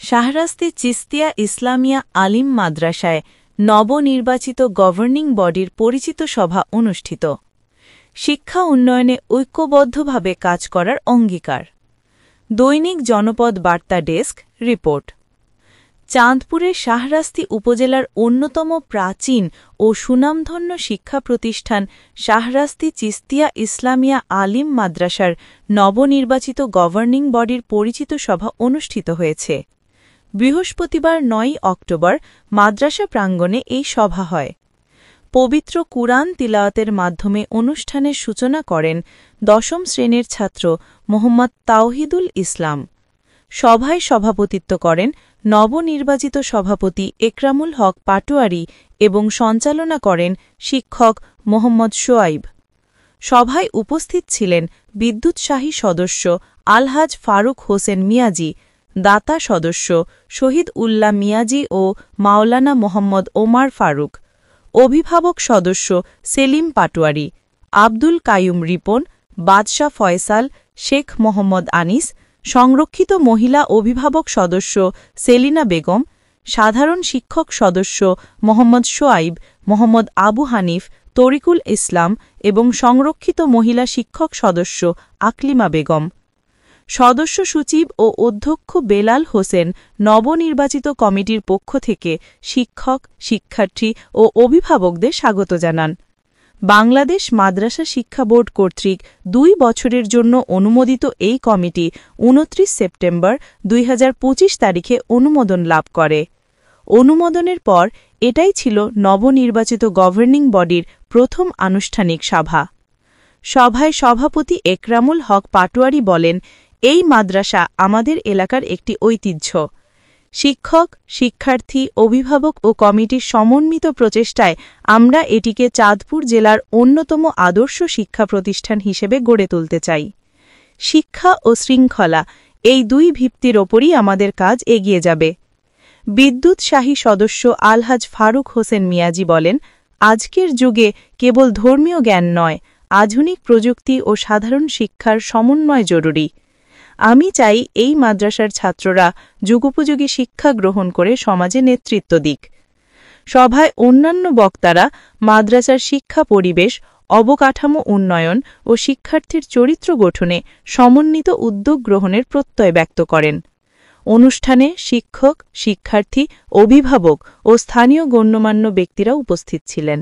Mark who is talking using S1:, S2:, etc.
S1: শাহরাস্তি চিস্তিয়া ইসলামিয়া আলিম মাদ্রাসায় নবনির্বাচিত গভর্নিং বডির পরিচিত সভা অনুষ্ঠিত। শিক্ষা উন্নয়নে ঐক্যবদ্ধভাবে কাজ করার অঙ্গীকার। দৈনিক জনপদ বার্তা ডেস্ক রিপোর্ট। চাঁদপুরের শাহরাস্তি উপজেলার অন্যতম প্রাচীন ও সুনামধন্য শিক্ষা প্রতিষ্ঠান শাহরাস্তি চিস্তিয়া ইসলামিয়া আলিম মাদ্রাসার নবনির্বাচিত গভর্নিং বডির পরিচিত সভা অনুষ্ঠিত হয়েছে। বৃহস্পতিবার ৯ অক্টোবর মাদ্রাসা প্রাঙ্গণে এই সভা হয়। পবিত্র কুরআন তিলাওয়াতের মাধ্যমে অনুষ্ঠানের সূচনা করেন দশম শ্রেণীর ছাত্র মোহাম্মদ তাওহিদুল ইসলাম। সভায় সভাপতিত্ব করেন নবনির্বাচিত সভাপতি একরামুল হক পাটোয়ারী এবং সঞ্চালনা করেন শিক্ষক মোহাম্মদ শোয়াইব। সভায় উপস্থিত ছিলেন বিদ্যুৎসাহী সদস্য আলহাজ ফারুক হোসেন মিয়াজি, দাতা সদস্য শহীদ উল্লাহ মিয়াজি ও মাওলানা মোহাম্মদ ওমার ফারুক, অভিভাবক সদস্য সেলিম পাটোয়ারী, আব্দুল কাইয়ুম রিপন, বাদশাহ ফয়সাল, শেখ মোহাম্মদ আনিস, সংরক্ষিত মহিলা অভিভাবক সদস্য সেলিনা বেগম, সাধারণ শিক্ষক সদস্য মোহাম্মদ শোয়াইব, মোহাম্মদ আবু হানিফ, তরিকুল ইসলাম এবং সংরক্ষিত মহিলা শিক্ষক সদস্য আকলিমা বেগম। সদস্য সচিব ও অধ্যক্ষ বেলাল হোসেন নবনির্বাচিত কমিটির পক্ষ থেকে শিক্ষক, শিক্ষার্থী ও অভিভাবকদের স্বাগত জানান। বাংলাদেশ মাদ্রাসা শিক্ষা বোর্ড কর্তৃক ২ বছরের জন্য অনুমোদিত এই কমিটি ২৯ সেপ্টেম্বর ২০২৫ তারিখে অনুমোদন লাভ করে। অনুমোদনের পর এটাই ছিল নবনির্বাচিত গভর্নিং বডির প্রথম আনুষ্ঠানিক সভা। সভায় সভাপতি একরামুল হক পাটোয়ারী বলেন, এই মাদ্রাসা আমাদের এলাকার একটি ঐতিহ্য। শিক্ষক, শিক্ষার্থী, অভিভাবক ও কমিটির সমন্বিত প্রচেষ্টায় আমরা এটিকে চাঁদপুর জেলার অন্যতম আদর্শ শিক্ষা প্রতিষ্ঠান হিসেবে গড়ে তুলতে চাই। শিক্ষা ও শৃঙ্খলা এই দুই ভিত্তির ওপরই আমাদের কাজ এগিয়ে যাবে। বিদ্যুৎসাহী সদস্য আলহাজ ফারুক হোসেন মিয়াজি বলেন, আজকের যুগে কেবল ধর্মীয় জ্ঞান নয়, আধুনিক প্রযুক্তি ও সাধারণ শিক্ষার সমন্বয় জরুরি। আমি চাই এই মাদ্রাসার ছাত্ররা যুগোপযোগী শিক্ষা গ্রহণ করে সমাজে নেতৃত্ব দিক। সভায় অন্যান্য বক্তারা মাদ্রাসার শিক্ষা পরিবেশ, অবকাঠামো উন্নয়ন ও শিক্ষার্থীর চরিত্র গঠনে সমন্বিত উদ্যোগ গ্রহণের প্রত্যয় ব্যক্ত করেন। অনুষ্ঠানে শিক্ষক, শিক্ষার্থী, অভিভাবক ও স্থানীয় গণ্যমান্য ব্যক্তিরা উপস্থিত ছিলেন।